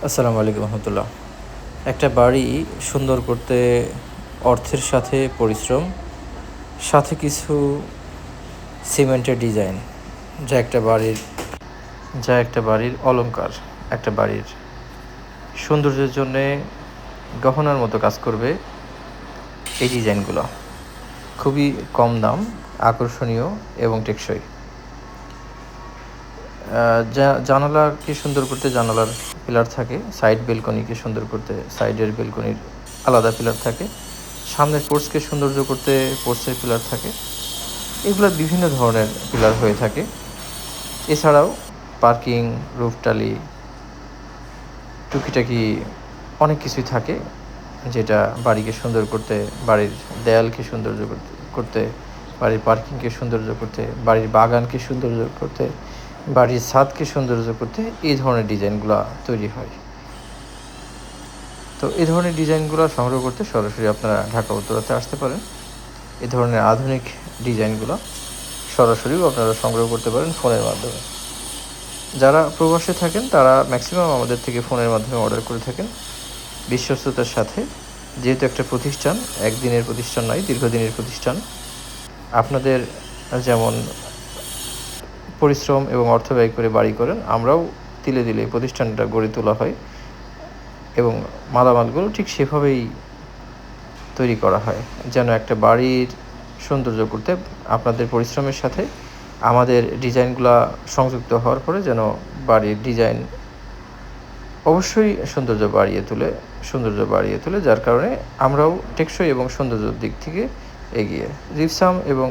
আসসালামু আলাইকুম রহমতুল্লাহ। একটা বাড়ি সুন্দর করতে অর্থের সাথে পরিশ্রম, সাথে কিছু সিমেন্টের ডিজাইন, যা একটা বাড়ির অলংকার, একটা বাড়ির সৌন্দর্যের জন্যে গহনার মতো কাজ করবে। এই ডিজাইনগুলো খুবই কম দাম, আকর্ষণীয় এবং টেকসই। জানালাকে সুন্দর করতে জানালার পিলার থাকে, সাইড বেলকনিকে সুন্দর করতে সাইডের বেলকনির আলাদা পিলার থাকে, সামনের পোর্চকে সৌন্দর্য করতে পোর্চের পিলার থাকে। এগুলো বিভিন্ন ধরনের পিলার হয়ে থাকে। এছাড়াও পার্কিং, রুফটালি, টুকিটাকি অনেক কিছুই থাকে, যেটা বাড়িকে সুন্দর করতে, বাড়ির দেয়ালকে সৌন্দর্য করতে, বাড়ির পার্কিংকে সৌন্দর্য করতে, বাড়ির বাগানকে সৌন্দর্য করতে, বাড়ির ছাদকে সৌন্দর্য করতে এই ধরনের ডিজাইনগুলো তৈরি হয়। তো এই ধরনের ডিজাইনগুলো সংগ্রহ করতে সরাসরি আপনারা ঢাকা উত্তরাতে আসতে পারেন। এই ধরনের আধুনিক ডিজাইনগুলো সরাসরিও আপনারা সংগ্রহ করতে পারেন ফোনের মাধ্যমে। যারা প্রবাসে থাকেন তারা ম্যাক্সিমাম আমাদের থেকে ফোনের মাধ্যমে অর্ডার করে থাকেন বিশ্বস্ততার সাথে। যেহেতু একটা প্রতিষ্ঠান একদিনের প্রতিষ্ঠান নয়, দীর্ঘদিনের প্রতিষ্ঠান। আপনাদের যেমন পরিশ্রম এবং অর্থ ব্যয় করে বাড়ি করেন, আমরাও তিলে তিলে প্রতিষ্ঠানটা গড়ে তোলা হয় এবং মালামালগুলো ঠিক সেভাবেই তৈরি করা হয়, যেন একটা বাড়ির সৌন্দর্য করতে আপনাদের পরিশ্রমের সাথে আমাদের ডিজাইনগুলো সংযুক্ত হওয়ার পরে যেন বাড়ির ডিজাইন অবশ্যই সৌন্দর্য বাড়িয়ে তোলে, যার কারণে আমরাও টেকসই এবং সৌন্দর্যের দিক থেকে এগিয়ে। জিপসাম এবং